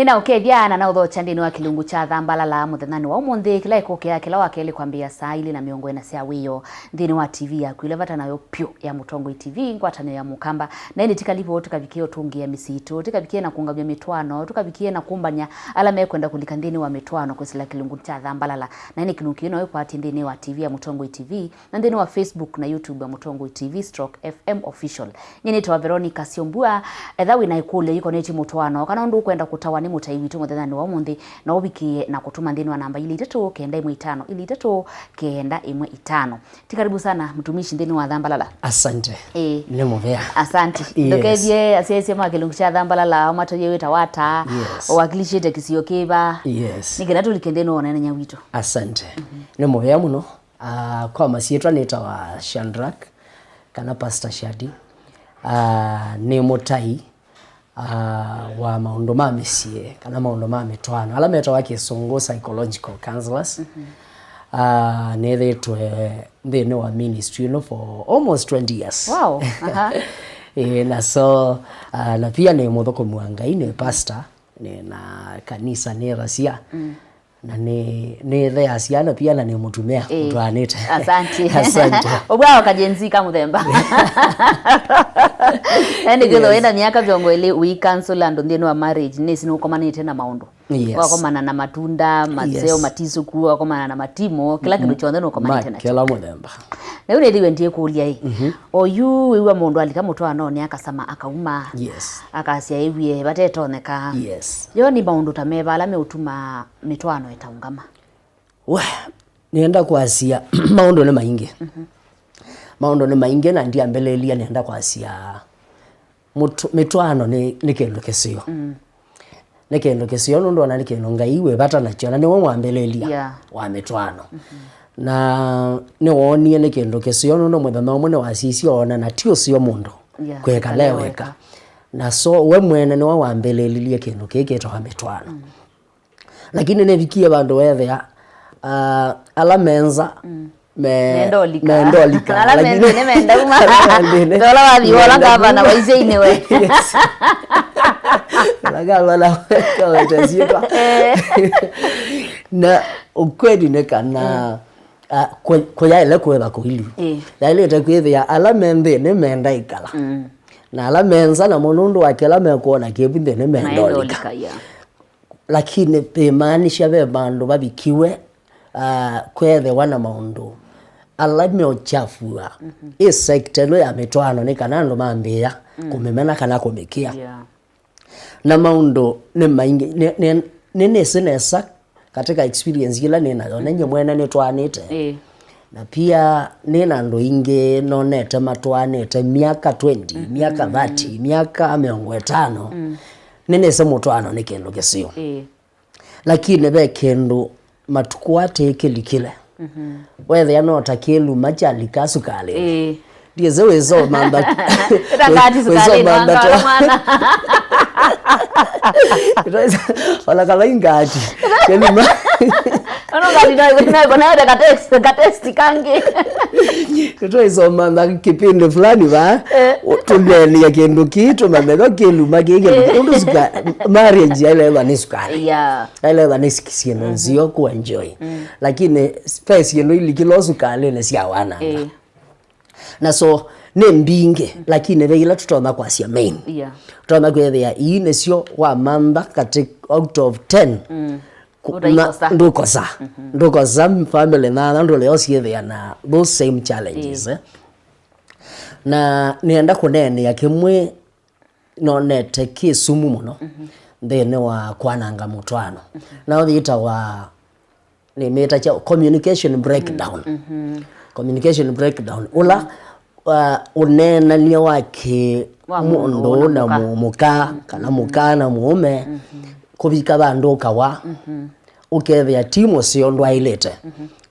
Nina ukeviana na udho chandini wa kilungu cha Thambalala muthenani wa umuthi kila ikokea kila wakeli kwambia saa ili na miongo ina sia wiyo ndini wa TV ya kuilevata nayo pyo ya Mutongo TV ngwatano ya Mukamba na ini tikalipo tukavikie utungi ya misitu tukavikie na kuungabia mitwano tukavikie na kumbanya alama kwenda kulika ndini wa mitwano kusila kilungu cha Thambalala na ini kilungu kino kwa ndini wa TV ya Mutongo TV na ndini wa Facebook na YouTube ya Mutongo TV /FM official nyini to Veronica Siombua edhawi na ikule yuko nechi mutwano kana ndu kwenda kutawa ni mutaiwitu muthethani wa umuthi na ubikie na kutuma ndini wa namba ili 3 kenda 15 ili 3 kenda 15 tikaribu sana mtumishi ndini wa Thambalala. Asante nimovea asante ndokevye asiese makilungu cha Thambalala matoye weta wata wakilishete kisio kiba nikiratu likendeno onene nyawito. Asante nimovea muno kwa masietwa neta wa Shandrak kana Pastor Shadi ni mutai wa maondo mamesie kana maondo mametwana ala meta wake songo psychological counselors they know our ministry for almost 20 years. Wow. Na so na pia ni muthoko Mwangai ni pastor ni na kanisa ni rasia na ni the asiana pia na ni mutumea mtwanete. Asante obwa kajenzi muthemba ene gelo enda miaka vyongo ile we cancel and ndeno wa marriage nesi no komanite na maondo kwa komana na matunda mazeo matizo kuwa komana na matimo kila kitu chonde no komanite na kila muthemba na ule ndiwe ndiye kulia hii oyu wewe mondo alika mutwano ni akasama akauma akasia ewie batetoneka yo ni maondo tameba ala meutuma mitwano etaungama nienda kwasia maondo ne mainge maondo ne mainge na ndia mbelelia nienda kwasia mitwano ni kendo kesio nekendo kesio ndo na nikendo ngaiwe bata na chana ni wa mbelelia wa mitwano na ne wonie nekendo kesio ndo mwethana omwe wa sisi ona na tio sio mundo kweka leweka na so we mwene ni wa mbelelia kendo keke to ha mitwano lakini ne vikie bandu wethea ala menza mendolika ala menza ne menda uma dola wathi wala ngaba na waizeine we la kwa tazika na ukwedi ne kana kwa ya ile kwa kuhili ya ile takwethia ala mende ne menda ikala na ala menza na munundu akela mekuona kebinde ne mendolika lakini pemaanisha be bandu babikiwe kwethe wana maundu alame ochafua sector ya mitwano ni kana ndo mambia kumemena kana kumikia na maundu ni maingi nene sinesa katika experience ila nina nenye mwena nitwanite na pia nina ndo inge nonete matwanite miaka 20 miaka 30 miaka 50 nene se mutwano ni kendo kesio lakini be kendo matukwate kelikile whether ya nota kelu majali kasukale ndiye zewezo mamba rangati sukale mwana wala kala ingati kelima ono gadi na da test kange kito izo mamba kipindi fulani ba tuneni ya kendo kitu mamba kelu magege ndo suka marriage ile ba nisukale ile ba nisikisia nzio ku enjoy lakini space yeno ili kilo sukale ne sia wana na so ne mbinge lakini veila tutoma kwa sia main tutoma kwa ya ine sio wa mamba katika out of 10 ndukosa family na ndo leo sie na those same challenges na nienda kunene ya kimwe no nete kisumu muno thene wa kwananga mutwano na thita wa ni meta cha communication breakdown ula unena ni wake mundu na muka kana muka na muume kubika bandu kawa ukethia timu sio ndo ailete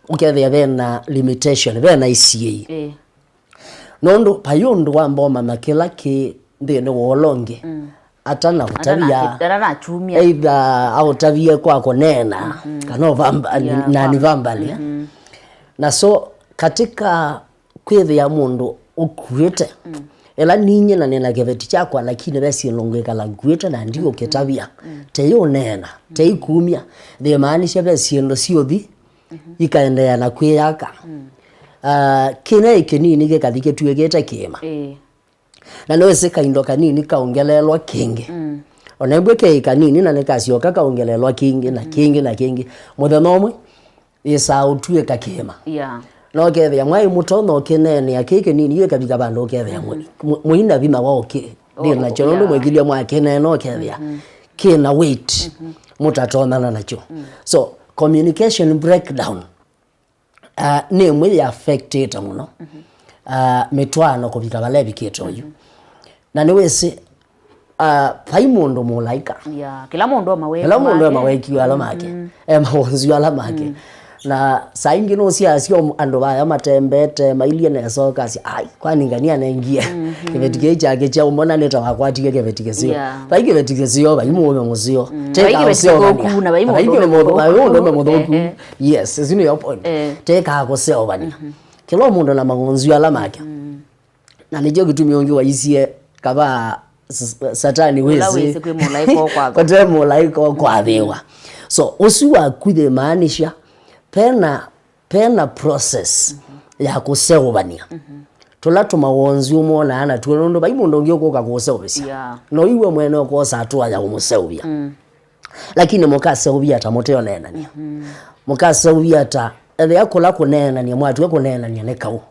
ukethia bena limitation bena ICA nondo payundu wa mboma makela ki ndene wolonge atana utabia darana chumia either autabia kwa konena kana vamba na ni vambali na so katika kwethia mundu ukuite ela ninye na nena keveti chakwa lakini basi nongeka la gweta na ndio ketabia teyo nena teikumia the maanisha basi ndo siothi ikaendea na kweyaka kina ikinini ke kathike tuegeta kema na no se kaindo kanini kaongelelwa kingi onembwe ke kanini na nekasioka kaongelelwa kingi na kingi na kingi muthenomwe isa utue kakema no kethe mwai mutono kinene akike nini ye kabika bando kethe muina bima wao ke ndina chono mwegilia mwa kinene no kethe kina weight mutatonana nacho so communication breakdown ne mwe ya affected muno metwano kubika balebi ketoyo na niwese pai mundu mulaika kila mundu amaweki ala make mawonzi ala make na saingi no sio ando baya matembete mailie na soka si ai kwani ngania naingia kebetike chake cha umona neta wakwatike kebetike sio bai kebetike sio bai muome muzio teka sio kuna bai mundo mudoku yes zino your point teka ko sio bani kilo mundo na magonzi ala make na nijo gitumi ongi wa isie kaba satani wezi kwa mulaiko kwa dewa so usiwa kude maanisha pena process ya kusewobania tulatuma wonzi umona ana tulondo bai mundo ngyo koka kusewobisia no iwe mwene ko satua ya umusewobia lakini mukasewobia ta moteo nena ni mukasewobia ta ebe yakola kunena ni mwatu kunena ni nekau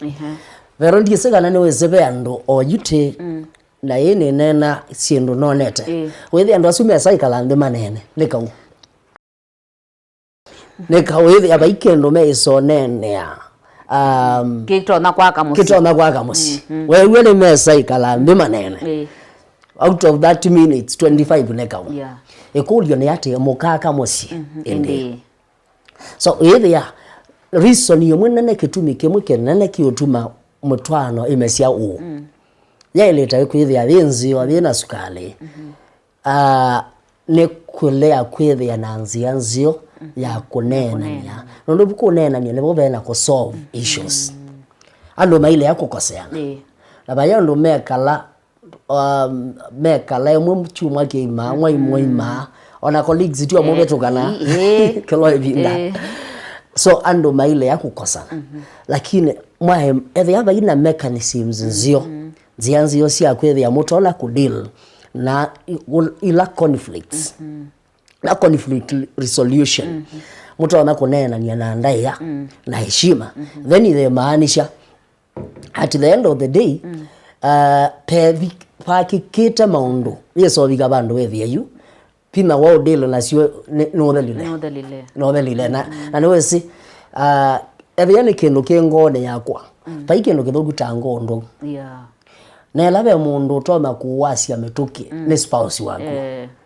vero ndisega nane wezebe ando oyute na yene nena siendo nonete wethi ando asume cycle ande manene nekau nekawethi abaikendo meso nene ya kitona kwa kamusi wewe ni mesa ikala manene out of that minutes 25 nekau ekulio ne ate mukaka musi ende so either reason yomwe ne kitumi kemwe kenene kiotuma mutwano imesia u yaileta kwithia benzi wa bena sukali ne kulea kwithia na nzianzio ya kunenania nondo bukunenania lebo bena ko solve issues ando maile yako koseana na bayando mekala yomwe mchumwa ke ima mwa ona colleagues tu amwe betokana kelo ebinda so ando maile yako kosana lakini mwae ethe yaba ina mechanisms nzio sia kwethe ya motola ku deal na ila conflicts na conflict resolution mtu anakonena ni anaandaya na heshima then ile maanisha at the end of the day pevi pakikita maundu yeso biga bandu wethi ayu pima wao deal na sio no dalile na niwesi ebyane kendo kengone yakwa paikendo kidogo tangondo na labe mundu toma kuwasia metuki ne spouse wako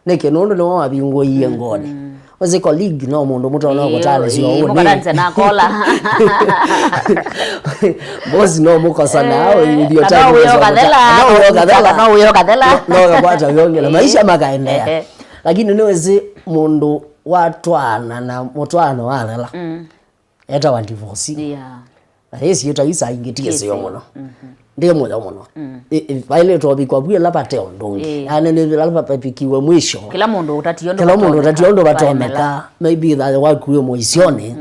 neke nondo no wabingo iye ngone oze colleague no mundu mutona okotale sio woni mukadanza na kola boss no mukosa nao ndio tano kadela no kapata yongela maisha makaendea lakini niwezi mundu watwana na mutwana walela eta wa divorce hesi yota isa ingitie sio muno ndiye moja muno ile tobi kwa bwe lapate ondongi ane ne lapate pikiwe mwisho kila mundu utationdo batomeka maybe that work we moisione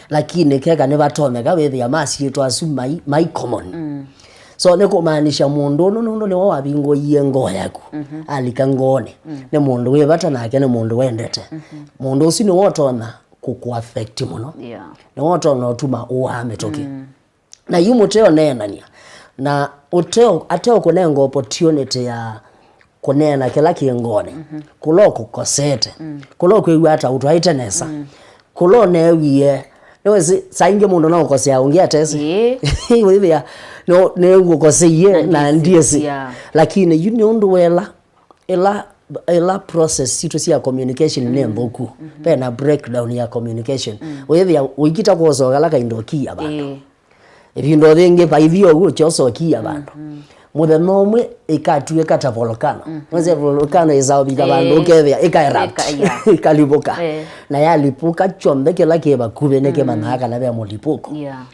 lakini keka ne batomeka wethi ya masi yetu asu my common so ne kumaanisha mundu no ne wabingo yengo yako alikangone ne mundu we bata nake ne mundu wendete mundu usini wotona kuku affect muno ne wotona otuma uame toki na yumoteo nenania na ateo kunenga opportunity ya kunena kila kiengone kuloko kosete kuloko iwe hata utwaitenesa kulone wiye nowezi sainge mundu na ukosea ungia tesi wewe ya no ne ukoseye na ndiesi lakini yuniondu wela ela process situ sia communication ne mboku pena breakdown ya communication wewe ya wikita kozo galaka indokia bado ebindo thenge baithio gucho sokia bandu muthenya umwe ikatuye kata volcano mwanze volcano izabika bandu ukethia ikaerupt ikalipuka na yalipuka chombe kila kiba kubeneke manaka na bya mulipuko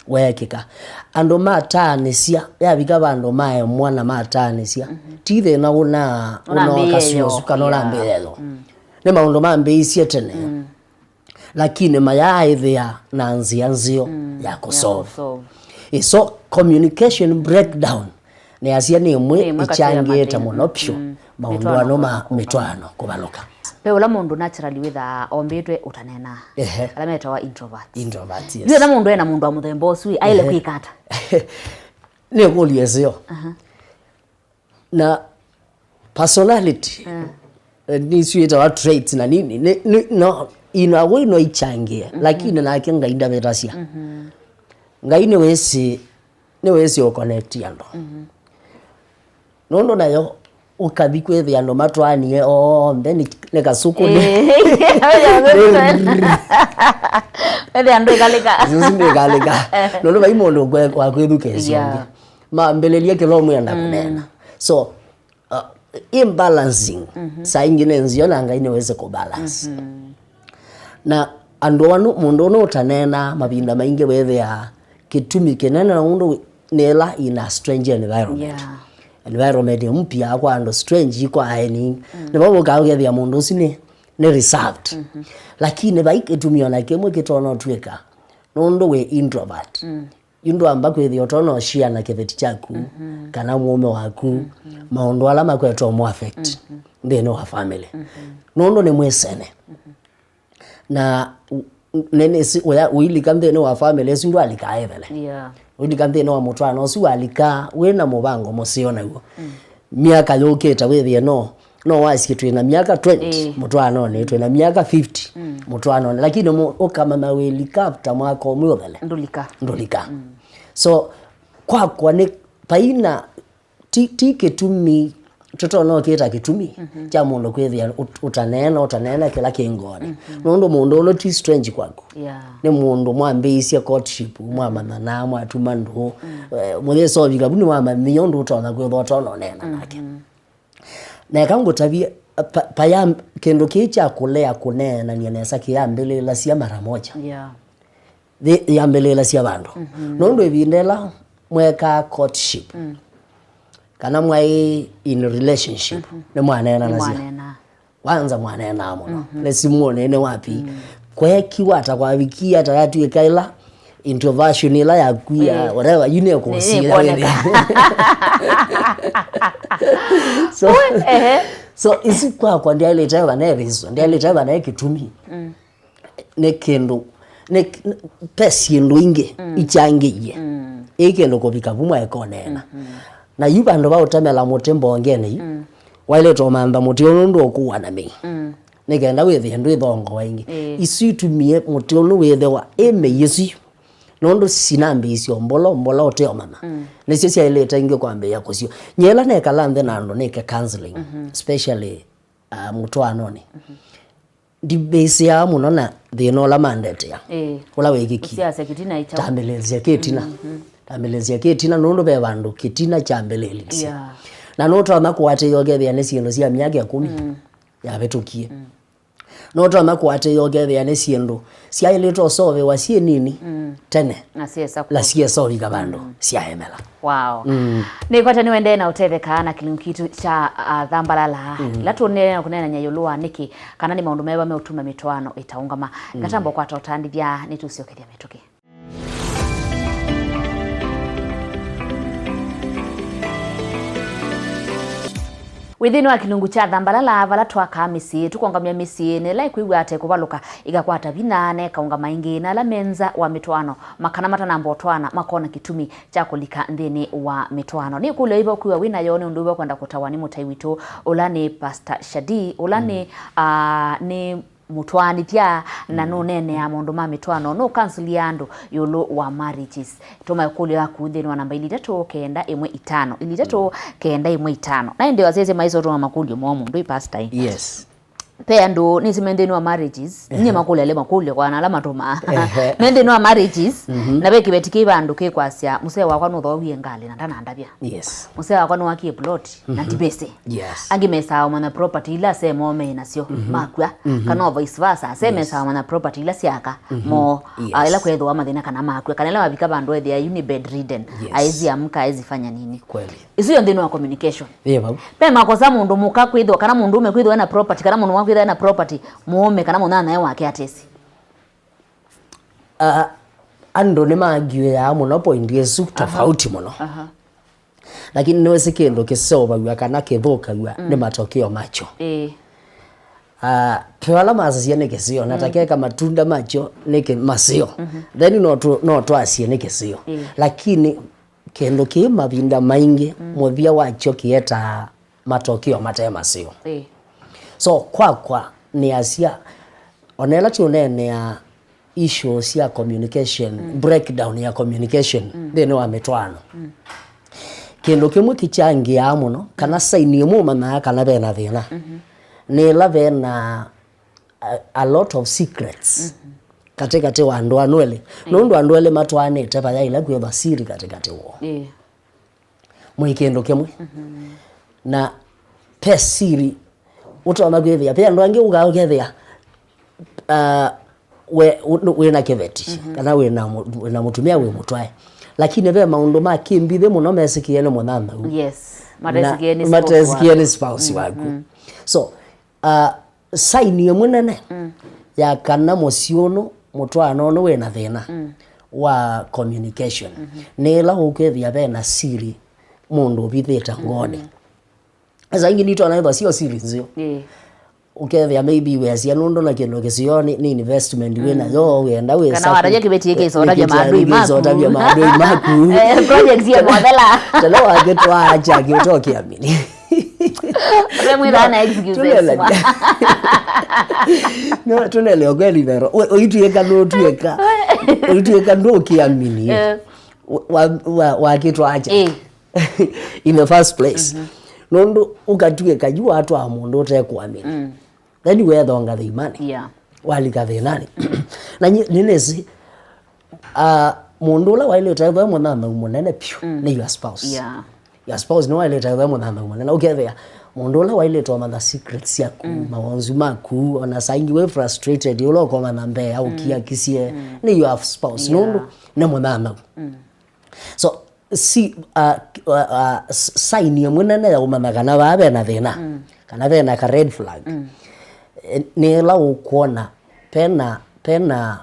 wekika andu matanesia yabika bandu mae mwana matanesia tithe na una kasusu kanona mbelo ne maundu mambeisia tene lakini mayaithia na nzio ya kusolve so communication breakdown ni asia ni mwe ichangieta muno pyo maundu ano mitwano kubaluka pe ula mundu naturally with ombitwe utanena ala meta wa introvert yes ndio na mundu ena mundu amuthemba osu aile kwikata ni kuliesio na personality ni suita wa traits na nini no ina we no ichangia lakini na akenga inda betasia ngaine wesi o connect yando nondo nayo ukabikwe the yando matwani then ne kasuku ne ede ando ikalika zinde galika nondo bai mondo kwa kweduke siyonge ma mbelelia kilo mwenda kunena so imbalancing saa ingine nzio na ngaine wese ko balance na ando wanu mundu no utanena mabinda mainge wethea kitumi kenena na mundu nela in a strange environment environment mpya kwa ando strange iko aeni ne babo kaogethia mundu sine ne reserved lakini baiketumio na kemwe kitono tweka nondo we introvert yundu amba kwethio tono shia na kebeti chaku kana mume waku maondo alama kweto mo affect ndeno wa family nondo ne mwesene na nene si uili kamde no wa family sindu alikaevele uili kamde no wa mutwana osu alika wena mubango mosiona huo miaka yoketa wethie no wasikitu na miaka 20 mutwana one twena miaka 50 mutwana one lakini okama maweli kapta mwako mwovele ndulika so kwa ne paina tiketumi toto no kita kitumi cha mundu kwethia utanena kila kingone nondo mundu lo ti strange kwako ne mundu mwambeisia courtship mwamana na mwatuma ndo muleso bika buni mwama miondo utona kwetho tono nena nake na kango tabia paya kendo kicha kulea kunena ni nesa kiambele la sia mara moja yambele sia bandu nondo ebindela mweka courtship kana mwai in relationship ne mwana na nazia kwanza mwana na amono lesimuone ne wapi kwa kiwata kwa wiki atatu ikaila introversion ila ya kuya whatever you know consider so isi kwa ndia ile taiba na reason ndia ile taiba na kitumi ne kendo ne pesi ndo inge ichangiye ekendo kobika bumwa ekonena na yuba ndo ba utamela mutembo ngene wale to mamba mutio ndo okuwa na me negenda wethe ndo ithongo waingi isi tumie mutio no wethe wa eme yesu nondo sinambi isio mbolo oteo mama nesio sia ile tangi kwambe yako sio nyela na kalande nando neke counseling especially mutwano ni di base ya munona the no la mandate ya ola wegiki siasa kitina icha tambelezia ketina tambelezia ketina nondo be bandu kitina chambeleli na noto amakwate yogethia nesiendo sia miaka ya 10 ya betukie noto amakwate yogethia nesiendo sia ile to sove wasie nini tene na siasa la siasa viga bandu sia emela wow nikwata niwende na utetheka na kilunkitu cha thambalala la tuone na kunena nyayolua niki kana ni maundu meba meutuma mitwano itaungama ngatambo kwa totandithia nitusiokeria mituki within wa kilungu cha thambalala vala twaka misi tukongamia misi ne lai kuigwa ate kubaluka igakwata binane kaunga maingi na la menza wa mitwano makana mata na mbotwana makona kitumi cha kulika ndini wa mitwano ni kule hivyo kuwa wina yone unduwa kwenda kutawani mutai wito ulani Pastor Shadi ulani ni mutwani pia na no nene ya mondo ma mitwano no cancel yando yolo wa marriages toma kule wa kutheni wa namba ilitato kenda emwe 5 ilitato kenda emwe 5 na ndio wazeze maizo to makundi mo mundu pastor yes pe ando ni simendeni wa marriages nye makulele makule kwa na alama tuma mendeni wa marriages na be kibetiki bandu ke kwasya muse wakwa no thowie ngale na ndana ndabya yes muse wakwa no wakie plot na tibese yes angimesa mana property ila se mo me nasio makwa kana vice versa se mesa mana property ila siaka mo ila kwetho amathina kana makwa kana ila mabika bandu ethe ya uni bedridden aizi amka aizi fanya nini kweli isiyo ndino wa communication yeba pe makosa mundu muka kwitho kana mundu umekwitho na property kana mundu wakwitho na property muome kana mundu naye wake atesi ando ni magiwe ya muno point yesu tofauti muno lakini niwe sikendo kisoba gwa kana kithuka gwa ni matokeo macho twala mazasia ni kisio natakeka matunda macho ni masio then no twasie ni kisio lakini kendo ki mabinda maingi muthia wacho kieta matokeo matema sio so kwa ni asia onela tunene ya issues ya communication breakdown ya communication then wa metwano kendo kimwe kichangia muno kana saini mu mana kana bena thina ni la bena a lot of secrets katikati wa ndo anwele ndo anwele matwane tapa ya ila kwa basiri katikati wo mwikendo kimwe na pesiri utoma gwethia pia ndo ange ugaogethia we na keveti kana we na mutumia we mutwae lakini ve maundu makimbithe muno mesikiene munana yes matesikiene spouse waku so sign ye munene ya kana musiono mutwana no we na thina wa communication nela ukethia ve na siri mundu bitheta ngone asa ingi nito na sio siri nzio ukethia maybe we asia nondo na kendo kisio ni investment we na yo we enda we kana waraje kibeti yake so ndaje maadui maku project ya modela tena wagetwa acha kitoke amini remwe dana excuse no tunele ogeli vero oitueka no tueka ndo kiamini wa kitwa acha in the first place nondo ukatueka jua watu wa mundu utekuamini then we thonga the imani walika the nani na ninezi mundu la waile utaiva mwana munene pyu ni your spouse your spouse no waile utaiva mwana munene ukethea mundu la waile to the secrets yaku mawanzu maku ona saingi we frustrated ulo koma na mbe au kia kisie ni your spouse nondo ne mwana so si sign ya munene ya umama kana babe na thina kana be na ka red flag ni la ukuona pena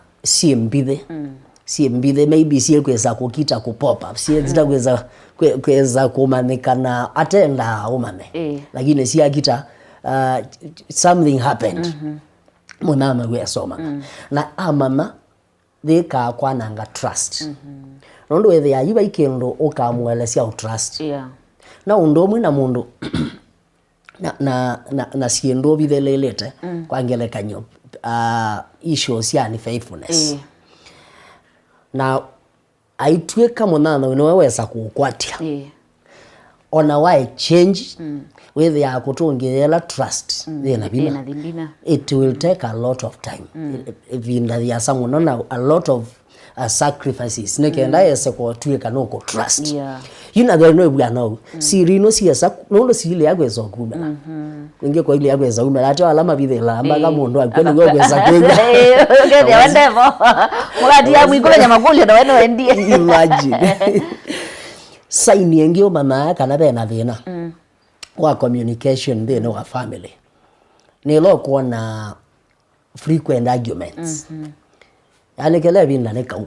siembithe maybe sie kweza kukita kupop up sie zita kweza kumanikana atenda umame lakini si akita something happened munama we soma na amama thika kwananga trust nondo wethe ya yiba ikendo ukamwelesia trust na undomwe na mundu na siendo bithelelete kwa ngelekanyo issues yani faithfulness na aitweka munana no wewesa kukwatia ona why change with ya kutungela trust thina bina it will take a lot of time vinda ya sangu na a lot of sacrifices nekenda yese ko tweka no ko trust yina gari no bwa no siri no siesa no sile yagweza kuba inge ko ile yagweza uma lati alama bithela ambaga mundu akwene gweza kwega ngezi wandevo mugati ya mwikole nya makuli ndo weno endie imagine sign yengio mama kana bena thina wa communication thina wa family ni lo kuona frequent arguments yani kele binda ne kau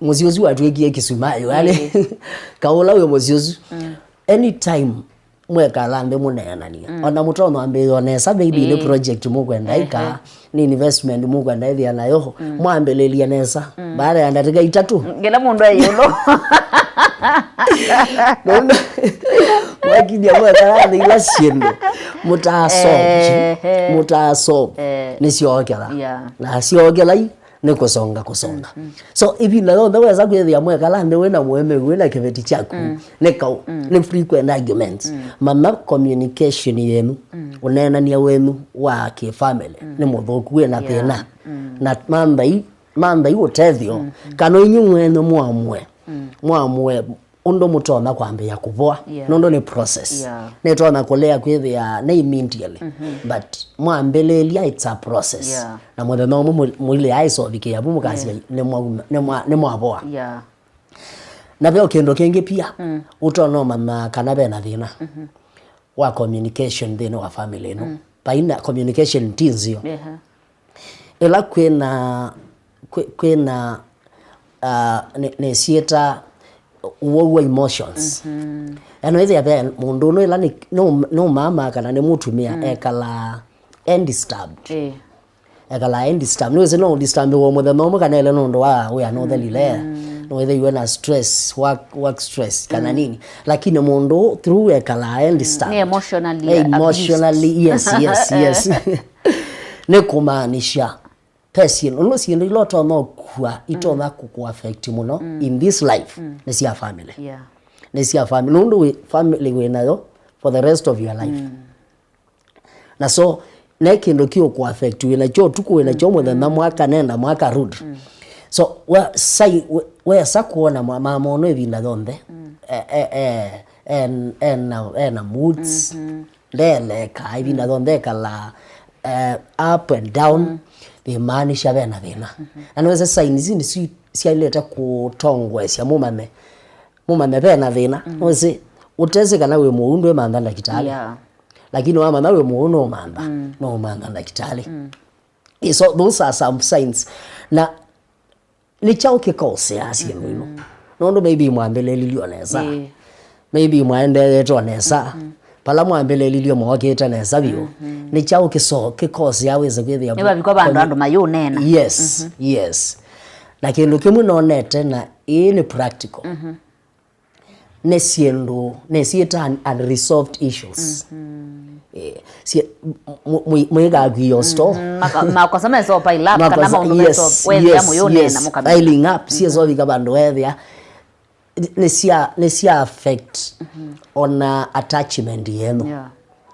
muziozu atwekie kisumayo yani kaula we muziozu anytime mweka lambe munenania ona mutono ambe onesa maybe ni project mukwenda ika ni investment mukwenda ithia nayo mwambelelia nesa baada ya ndatiga itatu ngela mundu ayulo nondo wakidia mweka ila siendo mutaso ni siokela na siokela ni kusonga so ibi na ndo weza kwethia mwekala ndi wena mweme wena kiveti chaku ni frequent arguments mama communication yenu unenania wenu wa ki family ni muthuku wena thina na mamba igutethio kana inyu wenu mwamwe undo mutona kwambia kuvoa nondo ni process ne tona kolea kwithia na immediately but mwambelelia it's a process na mwende no mwile aiso bikia bu mukasi ne mwavoa na vyo kendo kengi pia utona mama kana bena thina wa communication thina wa family no paina communication tinzio ela kwena ne sieta uwa emotions ano hizi ya mundu no ila no mama kana ne mutumia ekala undisturbed ekala undisturbed no no disturb wo mo no kana ile no ndo wa we no dhalile no whether you na stress work stress kana nini lakini mundu through ekala undisturbed emotionally yes ne kumaanisha person ono siendo iloto no kwa itona ku affect muno in this life nesi ya family nesi ya family ndo family we nayo for the rest of your life na so na kendo kio ku affect we na cho tuko we na cho mo na mwaka nenda mwaka rudi so we sa kuona mama ono evinda donde na moods lele ka evinda donde kala up and down maanisha bena thina anaweza signs ni sialeta kutongwesya mumame bena thina oze uteze kana we muundu emanda ndakitali lakini wa mama we muundu omanda no manda ndakitali so those are some signs na ni chao kikose asi mwino nondo maybe mwambele lilioneza maybe mwende tonesa pala mwambele lilio mwaketa nesa bio ni chao kikose yaweza kwethia niba biko bandu mayunena yes lakini kimu nonete na ini practical nesieta unresolved issues mwega gyo sto makosama so pile up kana maundu so wethia muyunena mukabila piling up siezo bika bandu wethia nesia affect on attachment yenu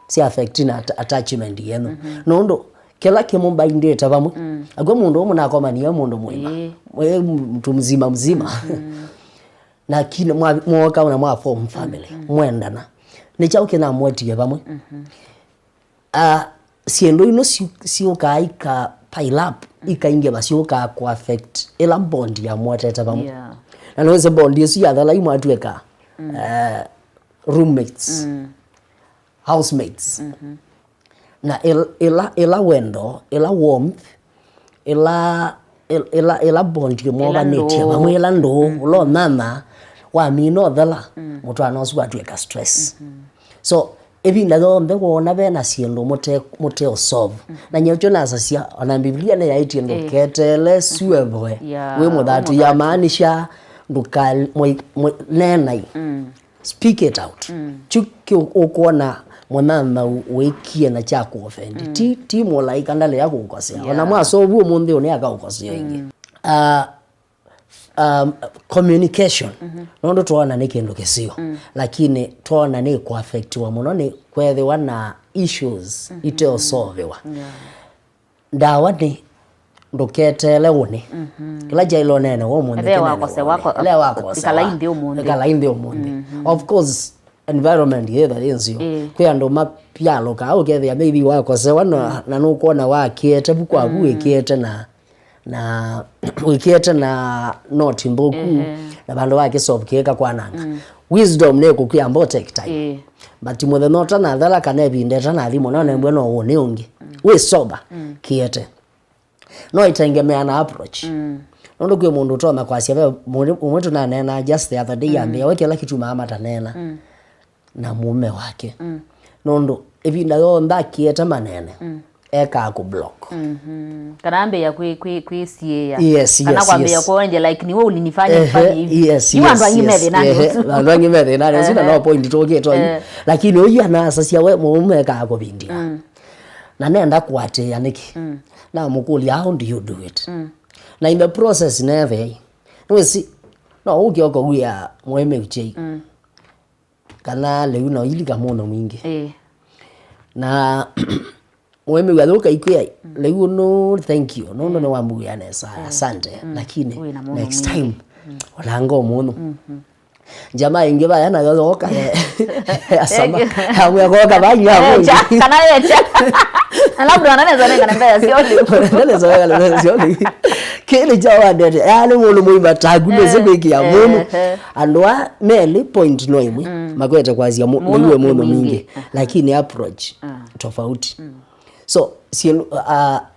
si affect na attachment yenu nondo kila kimumba indeta bamwe agwe mundu omu nakomania mundu mwima we mtu mzima na kina mwoka na mwa form family mwendana ni chao kina mwetie bamwe siendo ino siuka ika pile up ikainge basiuka ku affect ela bond ya mwateta bamwe na naweza bond yesu ya dhala imu atueka roommates housemates na ela wendo ela warmth ela bond ke mwa netia bamwe ela ndo ulo mama wa mino dhala mutu anosu atueka stress so ebi ndago mbego na bena siendo mote solve na nyocho na asasia ona biblia na yaiti ndo ketele suebwe we modatu ya maanisha ndukal nenai speak it out chuki ukona mwanana wekie na chako offend ti molaika ndale yako ukosea ona mwaso buo munde one akakosea ingi communication nondo tuona ni kindu kisio lakini tuona ni ku affect wa muno ni kwethiwa na issues iteo solvewa ndawa ni nduketele une kila jailo nene wo munde le wako ikala indi omunde of course environment yetha yenzio kwa ndo mapyalo ka ukethia maybe wako sewa na nukuona wakiete bukwa buikiete na wikiete na not mboku na bandu wake solve keka kwa nanga wisdom ne kukia mbo take time but mothe nota na dhala kana bindeta na thimo na nembwe no wone ungi we sober kiete no itengemea na approach nondo kwe mundu toma kwa sia mwetu na nena just the other day ambia weke la kitu mama tanena na mume wake nondo ebinda yo ndakieta manene eka ku block kana ambe ya kwisiya kana kwambia ya kuonje like ni wewe ulinifanya nifanye hivi yes ngimede nani sina no point toke to lakini oyi ana asasia we mume eka ko bindia na nenda kwate yaniki na mukuli how do you do it na in the process never nwesi no ukioko guya mweme uchei kana leo no ili kama no mwingi na mweme wadoka ikwia leo no thank you no wambuya nesa asante lakini next time walango muno jamaa inge baya na yoka asama hawe goka baya hapo kana yecha labda anaweza nenda mbele sioni kile jawa ndete yani muno muimba tagulo zebeki ya muno andwa meli point no imwe makwete kwazia muno mingi lakini approach tofauti so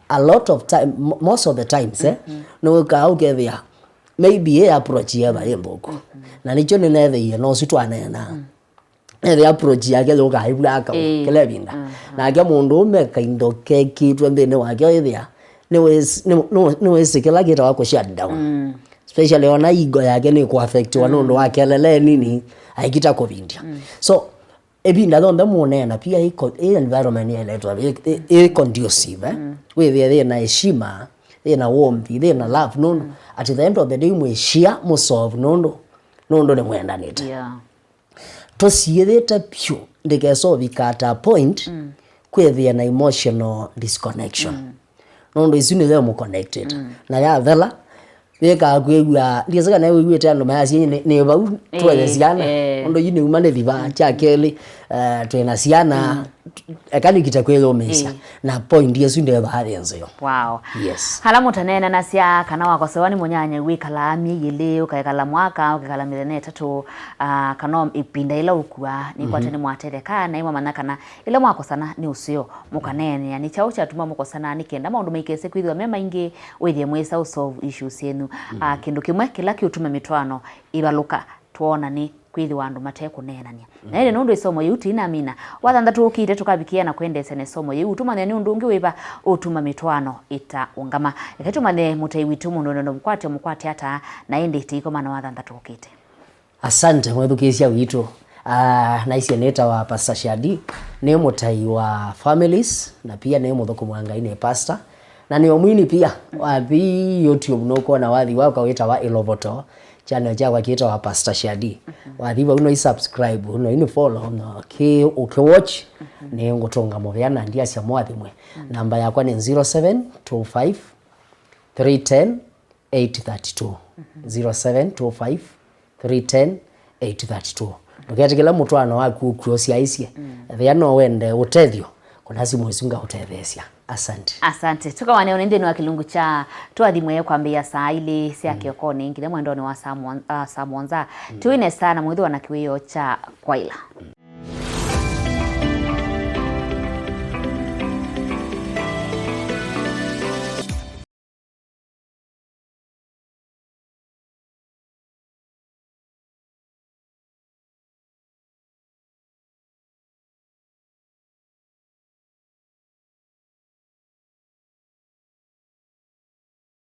a lot of time most of the times no ka ukethia maybe approach yaba yemboko na nicho ninethe no sitwanena the approach yake loka ibulaka kile binda na ake mundu umeka indo keki twendene wake ithia ni wese kila kitu wako shut down especially ona ego yake ni ku affect wanondo wake lele nini aikita kubindia so ebinda donde munena pia iko environment ya leto conducive with the na heshima na warmth na love nondo at the end of the day mwe share mo solve nondo ne mwendanite to siethete pure ndike so vikata point kwethia na emotional disconnection nondo isuni le mo connected na ya vela beka kwegwa ndisaka na wewe tano mayasi ne bau twelesiana nondo yini umane viva cha keli twena siana akani kitakwelo mesa na point yesu ndio baadhi yo wow yes hala mutanena nasia kana wako sewani munyanya wikala yele ukakala mwaka ukakala milene tatu kana ipinda ila ukua ni kwa tene mwatereka na ima manaka na ile mwako sana ni usio mukanene yani chao cha tuma muko sana nikenda maundu maikese kwithwa mema ingi withie mwesa solve issues yenu kindu kimwe kila kiutuma mitwano ibaluka tuona ni kwithi wandu mateku nenania na ile nundu isomo yuti ina mina wathanda tukite tukabikia na kwendese ne somo yu utuma ne nundu ungi wiba utuma mitwano ita ungama ikatuma ne mutai witu mundu ndo mukwate hata na ende itiko mana wathanda tukite asante mwethukisia witu na isi neta wa Pastor Shadi ne mutai wa families na pia ne muthoko mwangaine pastor na ni omwini pia wa YouTube noko na wathi wako wita wa Ilovoto channel chakwa kiita wa Pastor Shadi wathiwa uno subscribe uno ini follow no okay watch ni ngotonga moveana ndia cia mwathimwe namba yakwa ni 0725 310 832 0725 310 832 ndoketekela mutwana waku kuosia isie thia no wende utethio kuna simu isunga utethesia asante tukawane onende wa kilungu cha twathimwe kwambia saa ile sia kiokoni ngire mwendo ni wa Samuonza tuine sana mwithu na kiwiyo cha kwaila